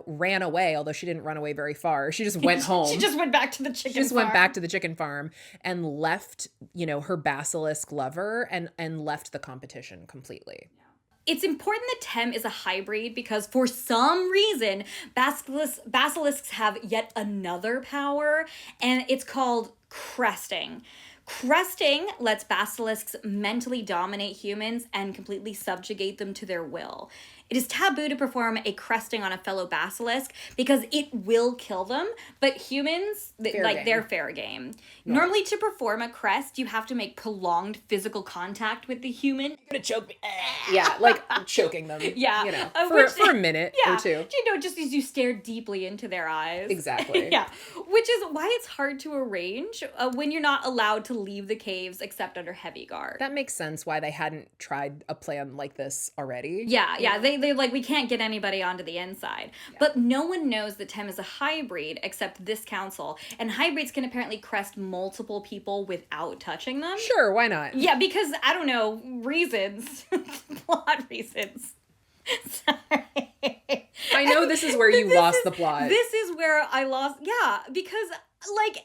ran away, although she didn't run away very far. She just went home. She just went back to the chicken farm. Went back to the chicken farm and left, her basilisk lover and left the competition completely. It's important that Tem is a hybrid because for some reason, basilisks have yet another power, and it's called cresting. Cresting lets basilisks mentally dominate humans and completely subjugate them to their will. It is taboo to perform a cresting on a fellow basilisk because it will kill them, but humans, they're fair game. Right. Normally, to perform a crest, you have to make prolonged physical contact with the human. You're gonna choke me. Yeah, like choking them. Yeah. You know, for a minute or two. You know, just as you stare deeply into their eyes. Exactly. Yeah. Which is why it's hard to arrange when you're not allowed to leave the caves except under heavy guard. That makes sense why they hadn't tried a plan like this already. Yeah. They like, we can't get anybody onto the inside. Yeah. But no one knows that Tem is a hybrid except this council. And hybrids can apparently crest multiple people without touching them. Sure, why not? Yeah, because, I don't know, reasons. Plot reasons. Sorry. I know this is where you lost the plot. This is where I lost, because, like,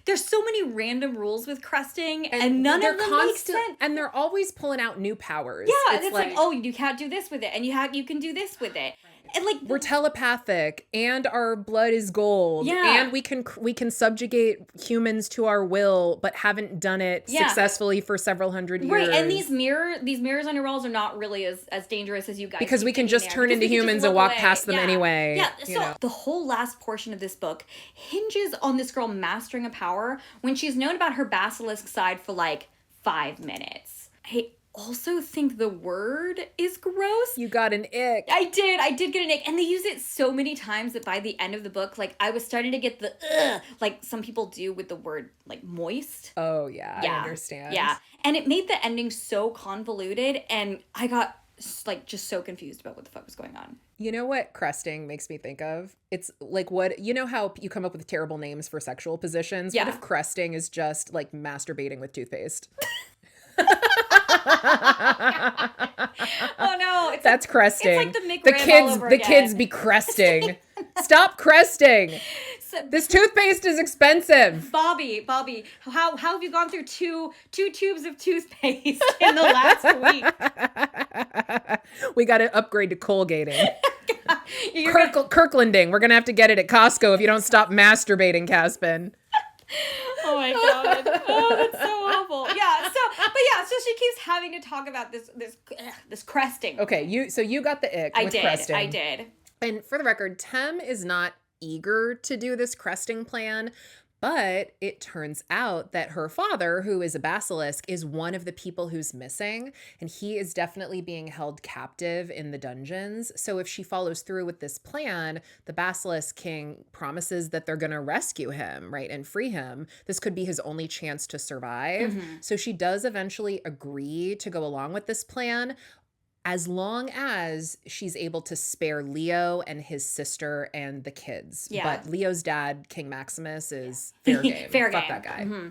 there's so many random rules with cresting, and none of them make sense. And they're always pulling out new powers. Yeah, it's like, oh, you can't do this with it, and you can do this with it. And like, we're telepathic, and our blood is gold, and we can subjugate humans to our will, but haven't done it successfully for several hundred years. Right, and these mirrors on your walls are not really as dangerous as you guys. Because we can just turn into humans and walk past them anyway. Yeah, so the whole last portion of this book hinges on this girl mastering a power when she's known about her basilisk side for like 5 minutes. I also think the word is gross. You got an ick. I did get an ick. And they use it so many times that by the end of the book, like, I was starting to get the like some people do with the word, like, moist. Oh, yeah. I understand. Yeah. And it made the ending so convoluted, and I got, like, just so confused about what the fuck was going on. You know what cresting makes me think of? It's like you know how you come up with terrible names for sexual positions? Yeah. What if cresting is just, like, masturbating with toothpaste? Oh no, that's like, cresting. It's like the McRib all over the again. Kids be cresting. Stop cresting. This toothpaste is expensive. Bobby, how have you gone through two tubes of toothpaste in the last week? We got to upgrade to Colgating. Kirklanding. We're gonna have to get it at Costco if you don't stop masturbating, Caspen. Oh my god. Oh, that's so awful. Yeah. So she keeps having to talk about this cresting. Okay, you got the ick with cresting. I did. And for the record, Tem is not eager to do this cresting plan, but it turns out that her father, who is a basilisk, is one of the people who's missing, and he is definitely being held captive in the dungeons. So if she follows through with this plan, the basilisk king promises that they're going to rescue him, right, and free him. This could be his only chance to survive. Mm-hmm. So she does eventually agree to go along with this plan, as long as she's able to spare Leo and his sister and the kids. Yeah. But Leo's dad, King Maximus, is fair game. Fuck that guy. Mm-hmm.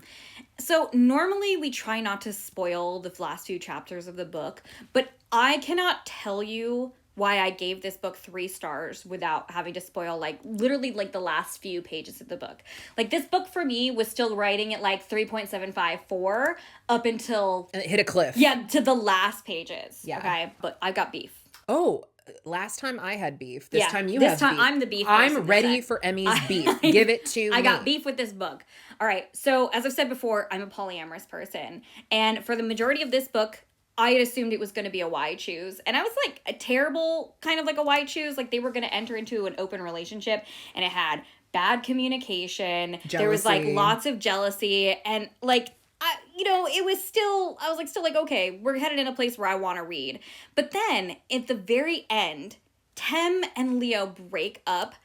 So normally we try not to spoil the last few chapters of the book, but I cannot tell you why I gave this book 3 stars without having to spoil, like, literally, like, the last few pages of the book. Like, this book for me was still writing at, like, 3.754 up until... And it hit a cliff. Yeah, to the last pages. Yeah. Okay, but I've got beef. Oh, last time I had beef. This time you have beef. This time I'm the beef. I'm ready for Emmy's beef. Give it to me. I got beef with this book. All right, so as I've said before, I'm a polyamorous person. And for the majority of this book, I had assumed it was going to be a wide choose. And I was like a terrible kind of like a wide choose. Like they were going to enter into an open relationship and it had bad communication. Jealousy. There was like lots of jealousy and like, it was still, I was still like, okay, we're headed in a place where I want to read. But then at the very end, Tem and Leo break up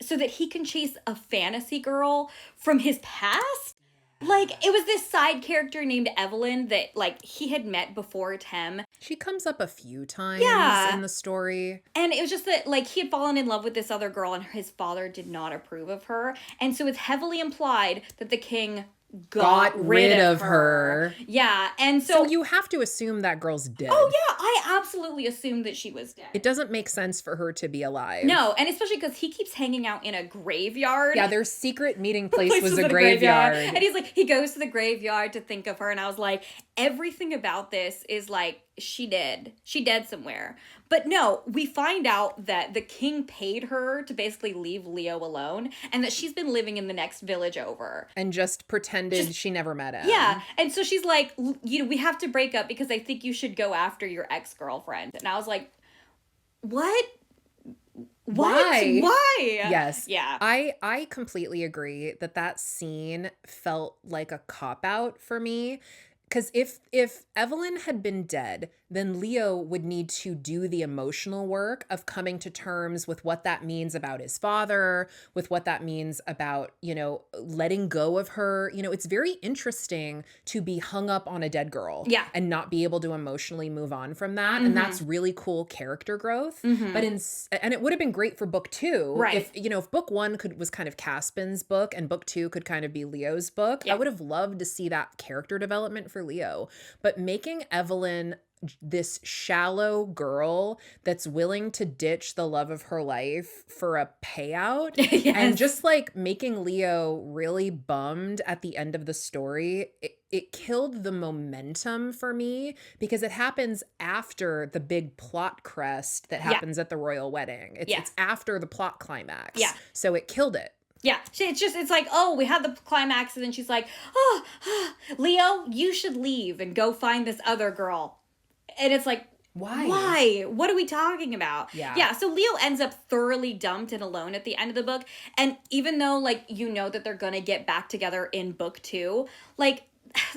so that he can chase a fantasy girl from his past. Like, it was this side character named Evelyn that, like, he had met before Tem. She comes up a few times in the story. And it was just that, like, he had fallen in love with this other girl and his father did not approve of her. And so it's heavily implied that the king got rid of her. Yeah, and so you have to assume that girl's dead. Oh, yeah, I absolutely assumed that she was dead. It doesn't make sense for her to be alive. No, and especially because he keeps hanging out in a graveyard. Yeah, their secret meeting place was a graveyard. And he's like, he goes to the graveyard to think of her, and I was like, everything about this is like, she dead somewhere. But no, we find out that the king paid her to basically leave Leo alone and that she's been living in the next village over. And just pretended she never met him. Yeah. And so she's like, we have to break up because I think you should go after your ex-girlfriend. And I was like, what? Why? Why? Yes. Yeah. I completely agree that scene felt like a cop-out for me. Because if Evelyn had been dead, then Leo would need to do the emotional work of coming to terms with what that means about his father, with what that means about, letting go of her. It's very interesting to be hung up on a dead girl and not be able to emotionally move on from that. And that's really cool character growth. But and it would have been great for book 2. Right. If book 1 was kind of Caspen's book and book 2 could kind of be Leo's book, I would have loved to see that character development for Leo. But making Evelyn this shallow girl that's willing to ditch the love of her life for a payout and just like making Leo really bummed at the end of the story, it killed the momentum for me because it happens after the big plot crest that happens at the royal wedding. It's after the plot climax. Yeah. So it killed it. Yeah, it's like, oh, we had the climax, and then she's like, oh, Leo, you should leave and go find this other girl. And it's like, why? What are we talking about? Yeah, so Leo ends up thoroughly dumped and alone at the end of the book. And even though, like, that they're going to get back together in book 2, like,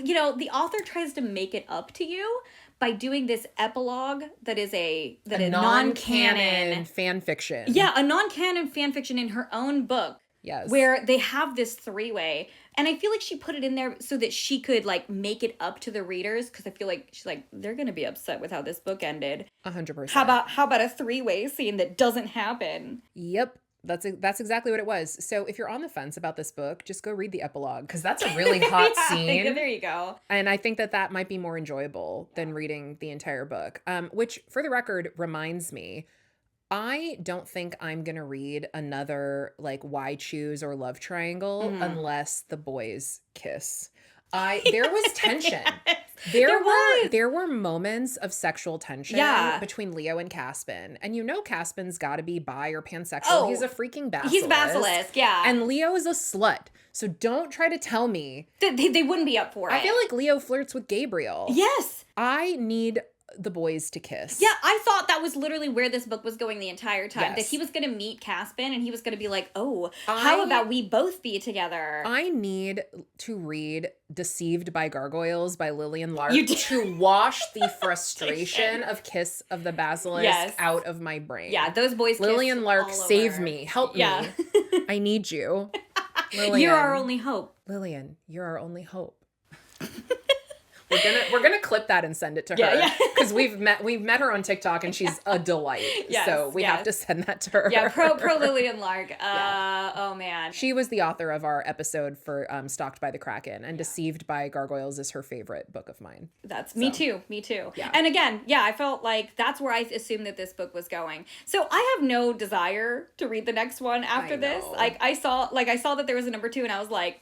the author tries to make it up to you by doing this epilogue that is a non-canon fan fiction. Yeah, a non-canon fan fiction in her own book. Yes. Where they have this 3-way. And I feel like she put it in there so that she could, like, make it up to the readers. Because I feel like she's like, they're going to be upset with how this book ended. 100%. How about a 3-way scene that doesn't happen? Yep. That's exactly what it was. So if you're on the fence about this book, just go read the epilogue. Because that's a really hot scene. Yeah, there you go. And I think that might be more enjoyable than reading the entire book. Which, for the record, reminds me, I don't think I'm going to read another like Why Choose or Love Triangle unless the boys kiss. There was tension. Yes, there were moments of sexual tension between Leo and Caspen. And Caspen's got to be bi or pansexual. Oh, he's a freaking basilisk. He's Basilisk, yeah. And Leo is a slut. So don't try to tell me. They wouldn't be up for it. I feel like Leo flirts with Gabriel. Yes. I need the boys to kiss. Yeah, I thought that was literally where this book was going the entire time. Yes. That he was going to meet Caspen and he was going to be like, oh, how about we both be together? I need to read Deceived by Gargoyles by Lillian Lark to wash the frustration of Kiss of the Basilisk out of my brain. Yeah, those boys Lillian Lark, save me. Help me. I need you. Lillian. You're our only hope. Lillian, you're our only hope. We're gonna clip that and send it to her because we've met her on TikTok and she's a delight. So we have to send that to her. Yeah, pro Lillian Lark. Oh man, she was the author of our episode for Stalked by the Kraken, and Deceived by Gargoyles is her favorite book of mine. Me too. Yeah. And again, I felt like that's where I assumed that this book was going. So I have no desire to read the next one after this. Like I saw that there was a number 2, and I was like,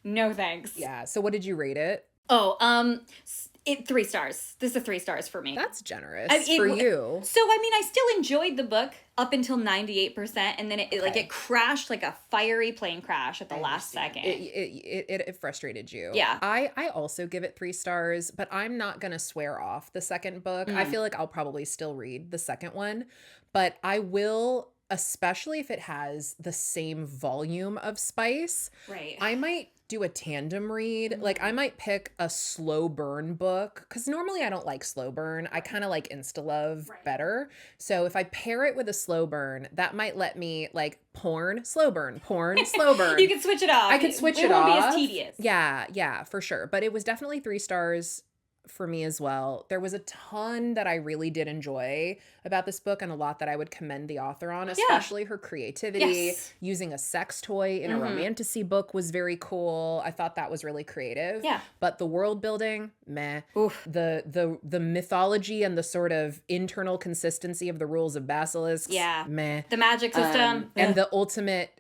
no thanks. Yeah. So what did you rate it? 3 stars. This is 3 stars for me. That's generous for you. So, I mean, I still enjoyed the book up until 98%, and then it crashed like a fiery plane crash at the last second. It frustrated you. Yeah. I also give it 3 stars, but I'm not going to swear off the second book. I feel like I'll probably still read the second one, but I will, especially if it has the same volume of spice. Right. I might do a tandem read. Like I might pick a slow burn book because normally I don't like slow burn. I kind of like insta-love better. So if I pair it with a slow burn, that might let me like porn, slow burn. You can switch it off. I could switch it off. It won't be as tedious. Yeah, for sure. But it was definitely 3 stars for me as well. There was a ton that I really did enjoy about this book and a lot that I would commend the author on, especially her creativity. Yes. Using a sex toy in a romantasy book was very cool. I thought that was really creative. Yeah. But the world building, meh. Oof. The mythology and the sort of internal consistency of the rules of Basilisk, meh. The magic system. And the ultimate,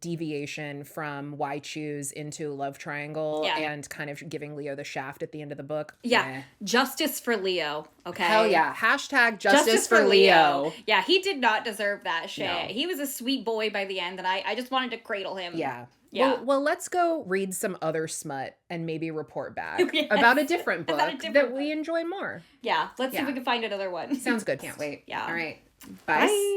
deviation from Why Choose into Love Triangle and kind of giving Leo the shaft at the end of the book. Yeah. Meh. Justice for Leo. Okay. Hell yeah. Hashtag justice for Leo. Yeah, he did not deserve that shit. No. He was a sweet boy by the end, and I just wanted to cradle him. Yeah. Yeah. Well, let's go read some other smut and maybe report back about a different book that we enjoy more. Yeah. Let's see if we can find another one. Sounds good. Can't wait. Yeah. All right. Bye. Bye.